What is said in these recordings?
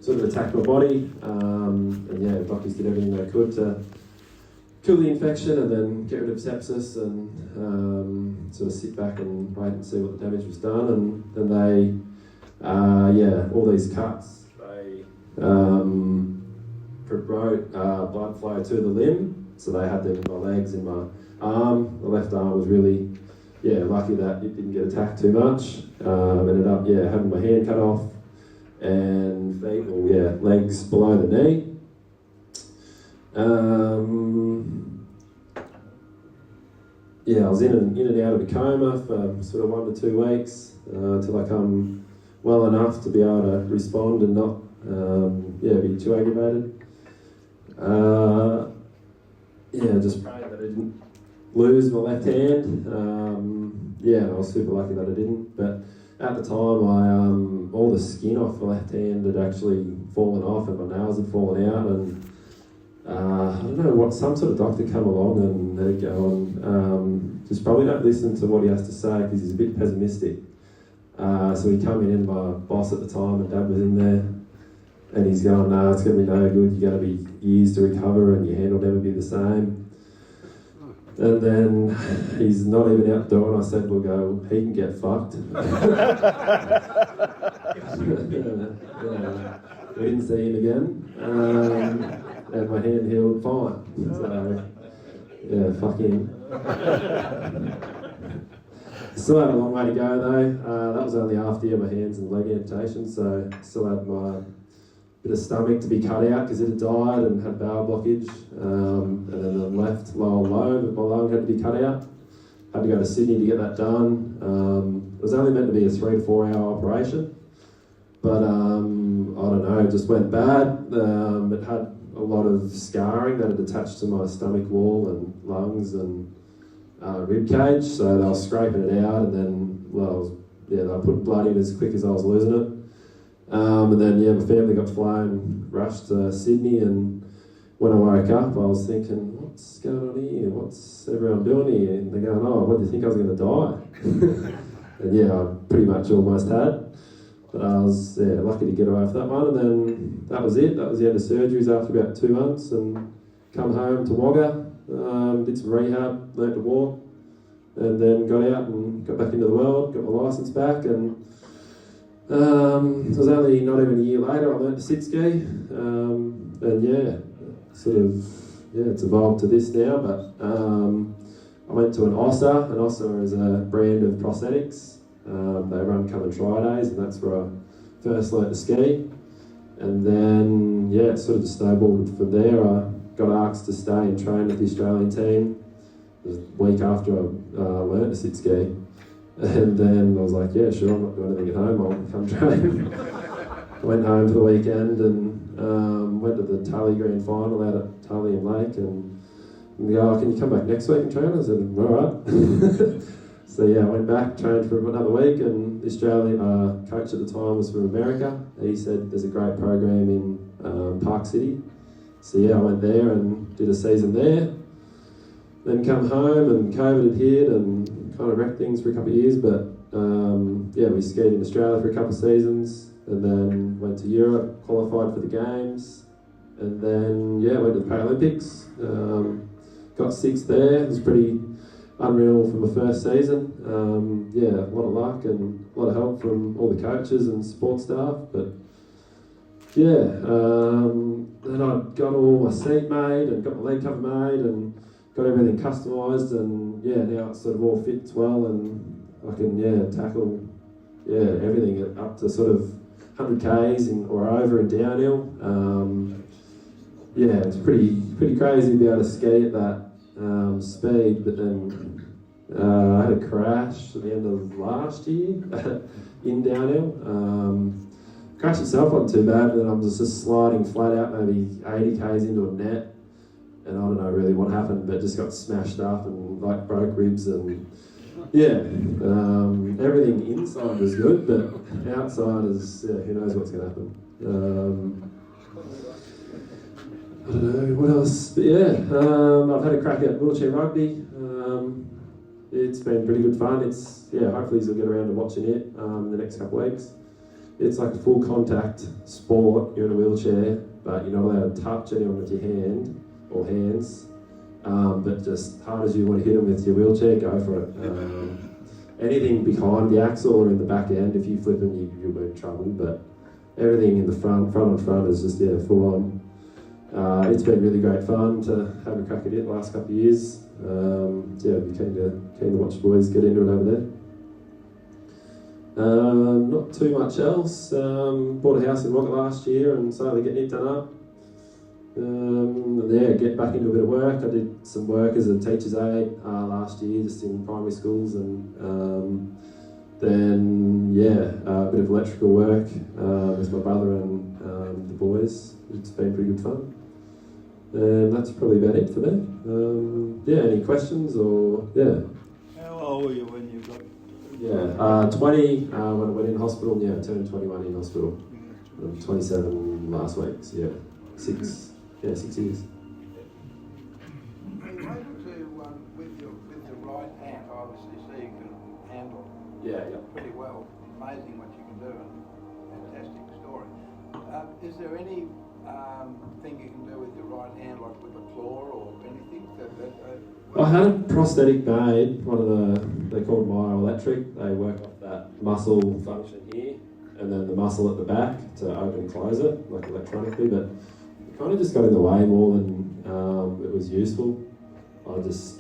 sort of attacked my body, and yeah, doctors did everything they could to kill the infection and then get rid of sepsis and sort of sit back and wait and see what the damage was done. And then all these cuts, they promote blood flow to the limb. So they had them in my legs, in my arm. The left arm was really, lucky that it didn't get attacked too much. Ended up, having my hand cut off and feet, legs below the knee. I was in and out of a coma for sort of 1 to 2 weeks till I come well enough to be able to respond and not be too aggravated. Just praying that I didn't lose my left hand. I was super lucky that I didn't. But at the time, all the skin off the left hand had actually fallen off and my nails had fallen out, and I don't know what, some sort of doctor come along and let it go and just probably don't listen to what he has to say because he's a bit pessimistic. So he come in and my boss at the time, and Dad was in there, and he's going, "No, it's going to be no good, you're going to be years to recover and your hand will never be the same." And then he's not even out the door, and I said, "We'll go, he can get fucked." We didn't see him again. And my hand healed fine. So, fuck him. Still had a long way to go though. That was only after my hands and leg amputation, so still had my bit of stomach to be cut out because it had died and had bowel blockage. And then the left lower lobe of my lung had to be cut out. Had to go to Sydney to get that done. It was only meant to be a 3 to 4 hour operation, but I don't know, it just went bad. It had a lot of scarring that had attached to my stomach wall and lungs and rib cage, so they were scraping it out, and then they put blood in as quick as I was losing it. And then my family got flown, rushed to Sydney, and when I woke up I was thinking, what's going on here? What's everyone doing here? And they're going, "Oh, what do you think I was going to die?" And I pretty much almost had. But I was lucky to get away with that one, and then that was it. That was the end of surgeries after about 2 months, and come home to Wagga, did some rehab, learnt to walk, and then got out and got back into the world, got my licence back, and it was only not even a year later I learnt to sit ski, it's evolved to this now, but I went to an OSSA. An OSSA is a brand of prosthetics. They run come and try days, and that's where I first learnt to ski. And then, it sort of just snowballed from there. I got asked to stay and train with the Australian team. It was a week after I learnt to sit ski. And then I was like, sure, I'm not doing anything at home, I'll come train. I went home for the weekend and went to the Tully Grand Final out at Tully and Lake, and they go, "Oh, can you come back next week and train?" I said, "All right." So I went back, trained for another week, and the Australian coach at the time was from America. He said there's a great program in Park City. So I went there and did a season there. Then come home and COVID had hit and kind of wrecked things for a couple of years, but we skied in Australia for a couple of seasons, and then went to Europe, qualified for the Games, and then went to the Paralympics. Got 6th there. It was pretty unreal for my first season. A lot of luck and a lot of help from all the coaches and support staff, but then I got all my seat made and got my leg cover made and got everything customised, and now it sort of all fits well, and I can tackle everything up to sort of 100 k's or over in downhill. It's pretty crazy to be able to ski at that speed, but then I had a crash at the end of last year in downhill. Crash itself wasn't too bad, but then I was just sliding flat out maybe 80 k's into a net, and I don't know really what happened, but just got smashed up and broke ribs, and everything inside was good, but outside is who knows what's going to happen. I don't know what else, but I've had a crack at wheelchair rugby. It's been pretty good fun. It's hopefully you'll get around to watching it in the next couple of weeks. it's like a full contact sport. You're in a wheelchair, but you're not allowed to touch anyone with your hand or hands. But just hard as you want to hit them with your wheelchair, go for it. Anything behind the axle or in the back end, if you flip them, you'll be in trouble. But everything in the front on front is just full on. It's been really great fun to have a crack at it the last couple of years. I'd be keen to watch the boys get into it over there. Not too much else. Bought a house in Rocket last year and slowly getting it done up. Get back into a bit of work. I did some work as a teacher's aide last year, just in primary schools, and then a bit of electrical work with my brother and the boys. It's been pretty good fun. And that's probably about it for me. Any questions or How old were you when you got? 20 when I went in hospital. I turned 21 in hospital. I'm 27 last week. So 6 years. Are you able to, with your right hand, obviously, so you can handle pretty well. Amazing what you can do, and fantastic story. Is there any thing you can do with your right hand, like with a claw or anything? I had a prosthetic made, they called myoelectric. They work off that muscle function here, and then the muscle at the back to open and close it, like electronically, but it kind of just got in the way more than it was useful. I just,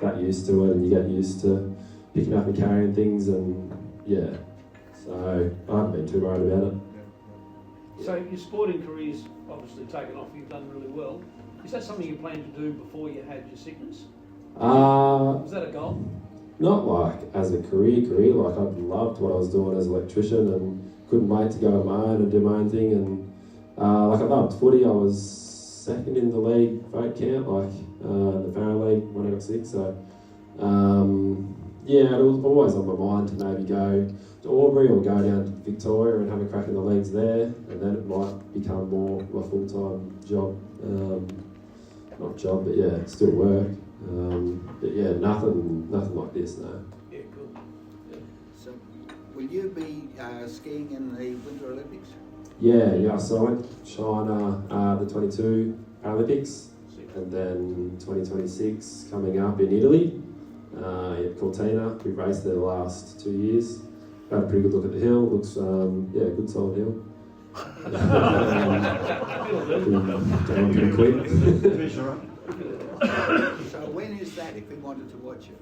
got used to it, and you get used to picking up and carrying things, and so I haven't been too worried about it. So your sporting career's obviously taken off, you've done really well. Is that something you planned to do before you had your sickness? Was that a goal? Not like as a career, like I loved what I was doing as an electrician and couldn't wait to go on my own and do my own thing, and I loved footy. I was second in the league vote count, the Farrow League when I got sick, so it was always on my mind to maybe go to Albury or go down to Victoria and have a crack in the leagues there, and then it might become more my full-time job. Not job, but still work. Nothing like this, no. Yeah, cool. Yeah. So, will you be skiing in the Winter Olympics? So I went to China, the 22 Paralympics, and then 2026 coming up in Italy, at Cortina. We've raced there the last 2 years. Had a pretty good look at the hill. Looks, good solid hill. Going pretty quick. So when is that, if we wanted to watch it?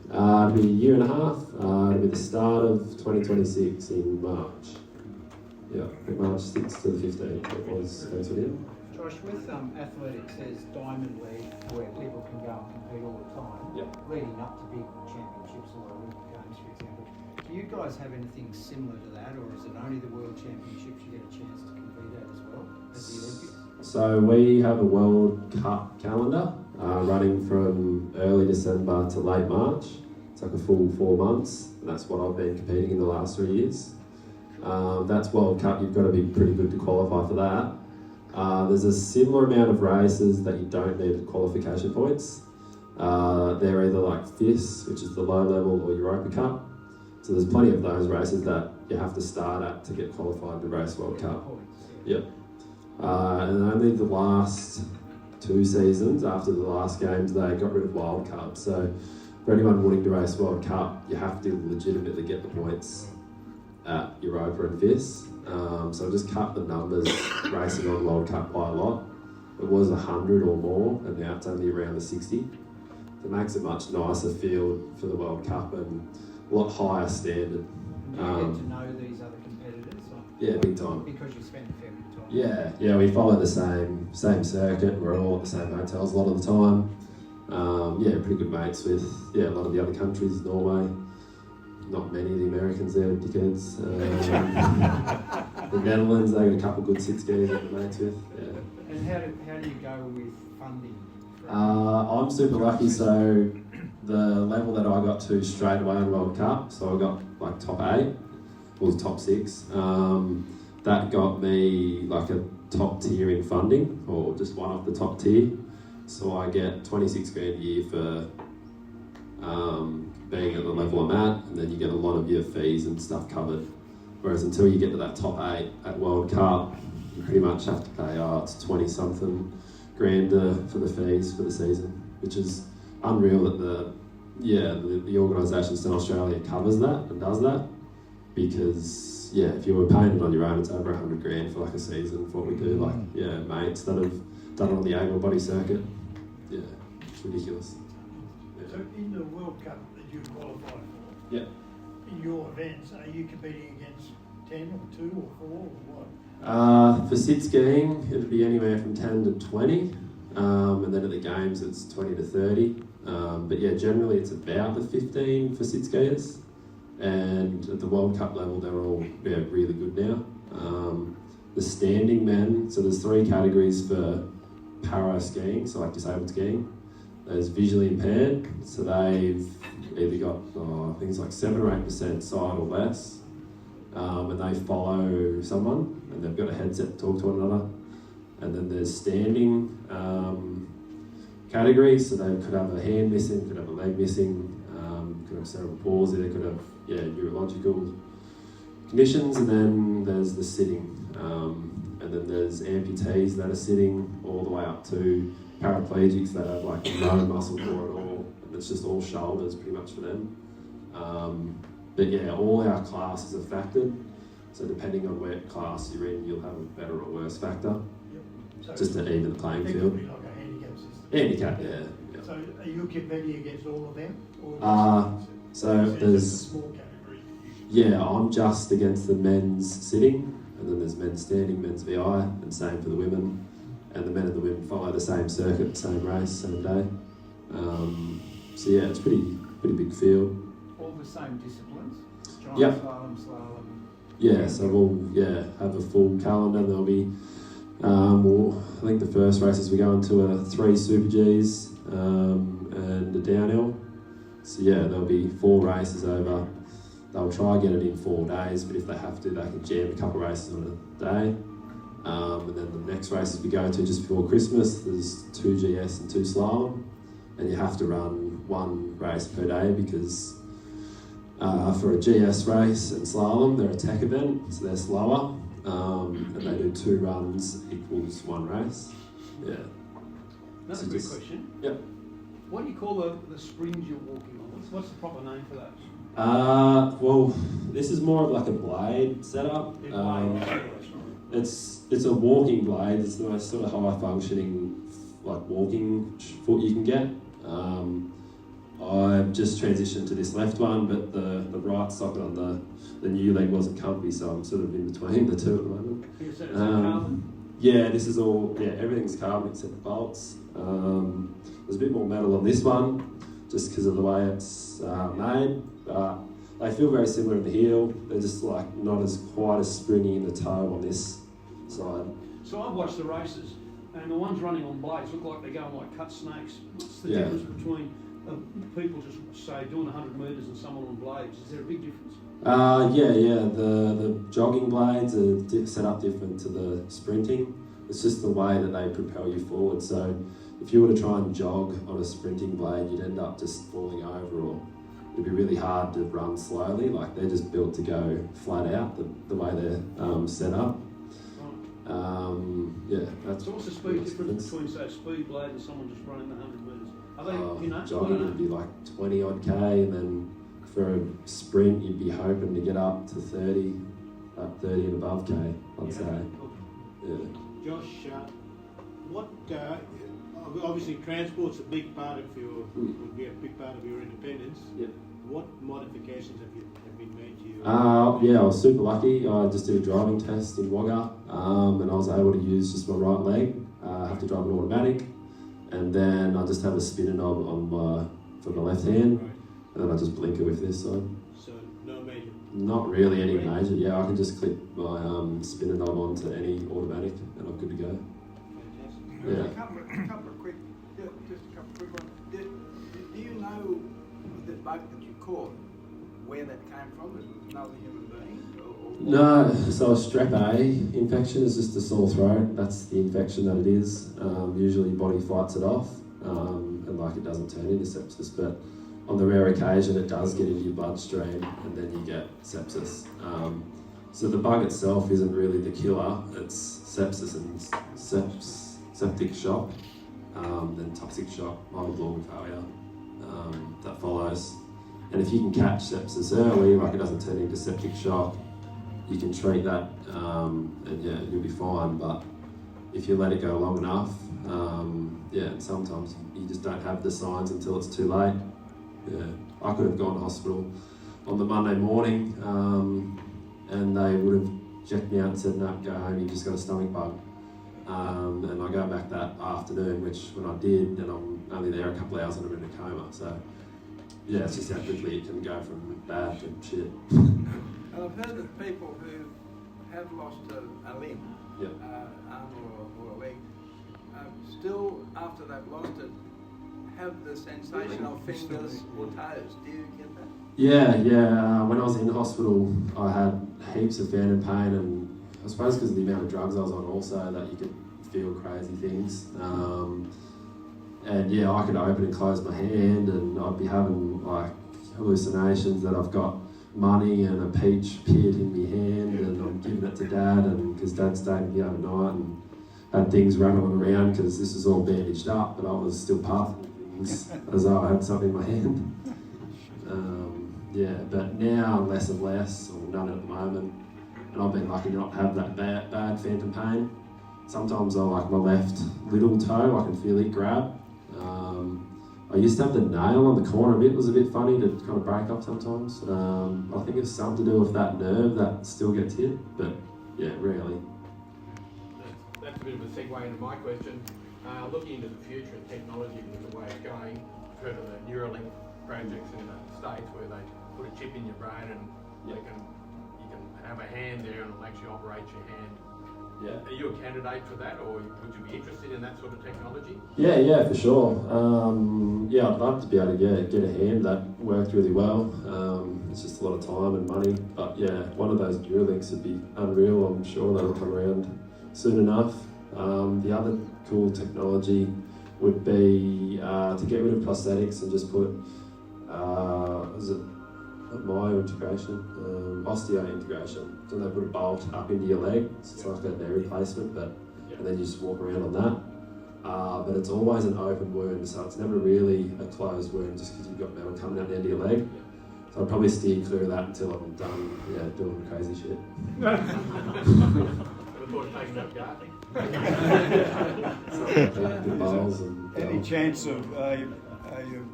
It'll be a year and a half. It'll be the start of 2026 in March. March 6th to the 15th. It was Josh, with athletics, there's Diamond League where people can go and compete all the time, leading up to big championships or Olympic Games, for example. Do you guys have anything similar to that, or is it only the World Championships you get a chance to compete at as well as the Olympics? So we have a World Cup calendar running from early December to late March. It's like a full 4 months, and that's what I've been competing in the last 3 years. That's World Cup. You've got to be pretty good to qualify for that. There's a similar amount of races that you don't need qualification points. They're either like FIS, which is the low level, or Europa Cup. So there's plenty of those races that you have to start at to get qualified to race World Cup. And only the last 2 seasons, after the last games, they got rid of Wild Cup. So for anyone wanting to race World Cup, you have to legitimately get the points at Europa and FIS. So just cut the numbers racing on World Cup by a lot. It was 100 or more, and now it's only around the 60. It makes a much nicer field for the World Cup and a lot higher standard. Do you get to know these other competitors? Yeah, big time. Because you spend a fair bit of time. Yeah, we follow the same circuit. We're all at the same hotels a lot of the time. Pretty good mates with a lot of the other countries, Norway. Not many of the Americans there, dickheads. The Netherlands, they got a couple good sit skis that we're mates with. Yeah. And how do you go with funding? I'm super lucky, so the level that I got to straight away in World Cup, so I got like top 8, was top 6. That got me like a top tier in funding, or just one off the top tier. So I get 26 grand a year for being at the level I'm at, and then you get a lot of your fees and stuff covered. Whereas until you get to that top 8 at World Cup, you pretty much have to pay it's 20-something grand for the fees for the season, which is unreal that the organisation in Australia covers that and does that, because if you were paying it on your own, it's over 100 grand for like a season for what we do. Like mates that have done it on the able-body circuit. Yeah, it's ridiculous. Yeah. So in the World Cup that you qualify for, in your events, are you competing against 10 or 2 or 4 or what? For sit skiing, it'd be anywhere from 10 to 20, and then at the games it's 20 to 30. But generally it's about the 15 for sit skiers, and at the World Cup level they're all really good now. The standing men, so there's 3 categories for para skiing, so like disabled skiing. There's visually impaired, so they've either got I think it's like 7 or 8% sight or less, and they follow someone and they've got a headset to talk to one another. And then there's standing categories, so they could have a hand missing, could have a leg missing, could have cerebral palsy, they could have neurological conditions. And then there's the sitting, and then there's amputees that are sitting, all the way up to paraplegics that have like no muscle for it all, and it's just all shoulders pretty much for them. But all our classes are factored, so depending on where class you're in, you'll have a better or worse factor, So just to even the playing field. Like a handicap system. Handicap, yeah. So are you competing against all of them? So it's there's a small category. I'm just against the men's sitting, and then there's men's standing, men's VI, and same for the women. And the men and the women follow the same circuit, same race, same day. It's pretty big field. All the same disciplines? Yep. Slalom. So we'll have a full calendar. There'll be, I think the first races we go into are 3 Super Gs and a downhill. So there'll be 4 races over. They'll try and get it in 4 days, but if they have to, they can jam a couple of races on a day. And then the next races we go to just before Christmas, there's 2 GS and 2 slalom, and you have to run 1 race per day, because for a GS race and slalom, they're a tech event, so they're slower, and they do 2 runs equals 1 race. Yeah. Another quick question. Yep. What do you call the springs you're walking on? What's the proper name for that? Well, this is more of like a blade setup. It's a walking blade. It's the most sort of high functioning like walking foot you can get. I've just transitioned to this left one, but the right socket on the new leg wasn't comfy, so I'm sort of in between the 2 at the moment. Is that carbon? Yeah, this is all, everything's carbon except the bolts. There's a bit more metal on this one, just because of the way it's made. They feel very similar in the heel. They're just like not as quite as springy in the toe on this side. So I've watched the races, and the ones running on blades look like they're going like cut snakes. What's the difference between people just say doing 100 metres and someone on blades? Is there a big difference? The jogging blades are set up different to the sprinting. It's just the way that they propel you forward. So if you were to try and jog on a sprinting blade, you'd end up just falling over, or it'd be really hard to run slowly. Like they're just built to go flat out the way they're set up. That's. So what's the speed difference between, say, a speed blade and someone just running the 100 metres? Are they, jogging would be like 20 odd K, and then for a sprint you'd be hoping to get up to 30 and above K, I'd say. Yeah. Josh, obviously transport's a big part of would be a big part of your independence. Yep. What modifications have been made to you? I was super lucky. I just did a driving test in Wagga, and I was able to use just my right leg. I have to drive an automatic, and then I just have a spinner knob for my left hand, and then I just blinker with this side. So no major? Not really any major. Yeah, I can just click my spinner knob onto any automatic, and I'm good to go. Fantastic. Yeah. A couple of quick ones. Do you know the bug that you caught, where that came from? Is it another human being? No, so a strep A infection is just a sore throat. That's the infection that it is. Usually body fights it off, and it doesn't turn into sepsis, but on the rare occasion it does get into your bloodstream, and then you get sepsis. So the bug itself isn't really the killer, it's sepsis and septic shock, then toxic shock, multiple organ failure that follows. And if you can catch sepsis early, like it doesn't turn into septic shock, you can treat that and yeah, you'll be fine. But if you let it go long enough, sometimes you just don't have the signs until it's too late. Yeah, I could have gone to hospital on the Monday morning and they would have checked me out and said, no, go home, you just got a stomach bug. And I go back that afternoon, which when I did, and I'm only there a couple of hours and I'm in a coma. So yeah, it's just how quickly it can go from bad to shit. I've heard of people who have lost a limb, arm or a leg, still after they've lost it, have the sensation of fingers or toes. Do you get that? Yeah. When I was in hospital, I had heaps of phantom pain, and I suppose because of the amount of drugs I was on also, that you could feel crazy things. And yeah, I could open and close my hand, and I'd be having like hallucinations that I've got money and a peach pit in my hand, and I'm giving it to Dad, and because Dad stayed with me overnight and had things rattling around because this was all bandaged up, but I was still puffing things as though I had something in my hand. But now less and less, or none at the moment, and I've been lucky not to have that bad phantom pain. Sometimes I like my left little toe, I can feel it grab. I used to have the nail on the corner of it, was a bit funny to kind of break up sometimes. I think it's something to do with that nerve that still gets hit, but yeah, rarely. That's a bit of a segue into my question. Looking into the future and technology and the way it's going, I've heard of the Neuralink projects in the States where they put a chip in your brain and you can have a hand there and it'll actually operate your hand. Yeah. Are you a candidate for that, or would you be interested in that sort of technology? Yeah, for sure. I'd love to be able to get a hand that worked really well. It's just a lot of time and money, but yeah, one of those Neuralinks would be unreal. I'm sure that'll come around soon enough. The other cool technology would be to get rid of prosthetics and just put osteo integration. So they put a bolt up into your leg, so it's like a knee replacement, and then you just walk around on that. But it's always an open wound, so it's never really a closed wound just because you've got metal coming out the end of your leg. So I'd probably steer clear of that until I'm done, doing crazy shit. Any chance of are you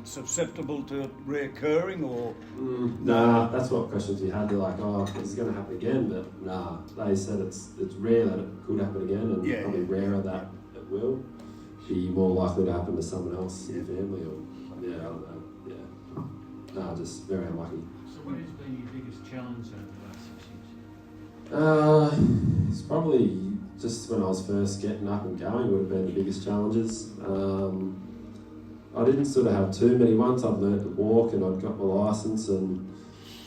susceptible to it reoccurring, or? Nah, that's what questions you had. They're like, oh, is this going to happen again? But nah, they said it's rare that it could happen again, and probably rarer that it will. Be more likely to happen to someone else in the family, or I don't know. Nah, just very unlucky. So what has been your biggest challenge over the last 6 years? It's probably just when I was first getting up and going would have been the biggest challenges. I didn't sort of have too many. Once I'd learnt to walk and I'd got my licence, and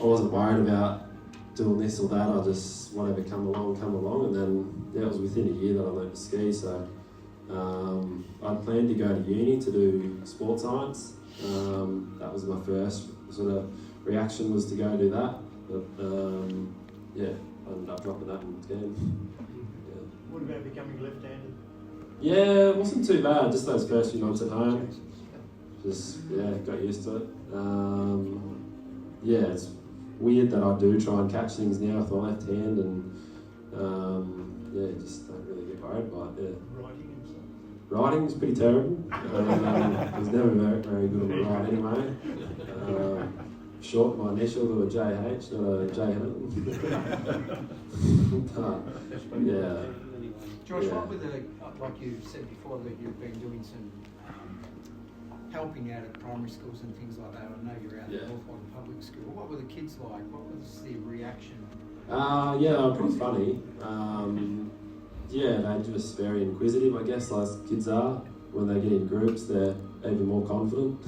I wasn't worried about doing this or that. I just, whatever come along, and then it was within a year that I learnt to ski. So I'd planned to go to uni to do sports science. That was my first sort of reaction, was to go do that. But I ended up dropping that and skiing. What about becoming left-handed? Yeah, it wasn't too bad. Just those first few months at home. Just, got used to it. It's weird that I do try and catch things now with my left hand, and just don't really get worried about it. Writing and stuff? Writing's pretty terrible. I was never very good at my writing anyway. Short my initial to a JH, not a J Hanlon. Josh, what were like you said before, that you've been doing some helping out at primary schools and things like that. I know you're out there on public school. What were the kids like? What was the reaction? They were pretty funny. They're just very inquisitive, I guess, like kids are. When they get in groups, they're even more confident.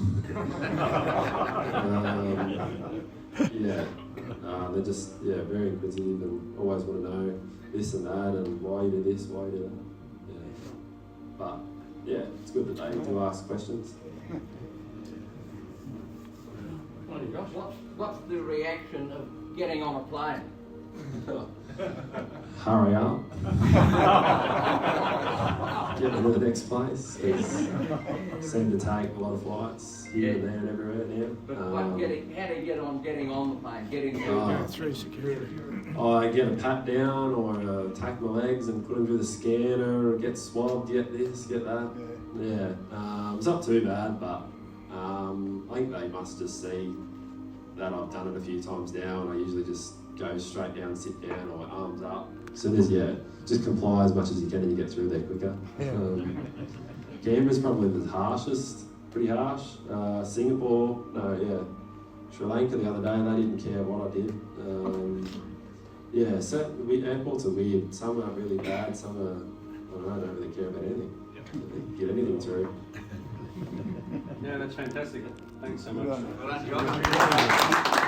They're just very inquisitive and always want to know this and that and why you do this, why you do that. But it's good that they do ask questions. What's the reaction of getting on a plane? Hurry up. Get to the next place. Seem to take a lot of flights here and there and everywhere now. But how do you get on getting on the plane? Getting through security. I get a pat down or take my legs and put them through the scanner, or get swabbed, get this, get that. Yeah. It's not too bad, but I think they must just see that I've done it a few times now, and I usually just go straight down, sit down, or arms up. As soon as just comply as much as you can and you get through there quicker. Canberra's probably the harshest, pretty harsh. Singapore, Sri Lanka the other day, they didn't care what I did. So airports are weird. Some are really bad, some are, I don't really care about anything. Get anything through. Yeah, that's fantastic. Thanks so much. Well done, Josh.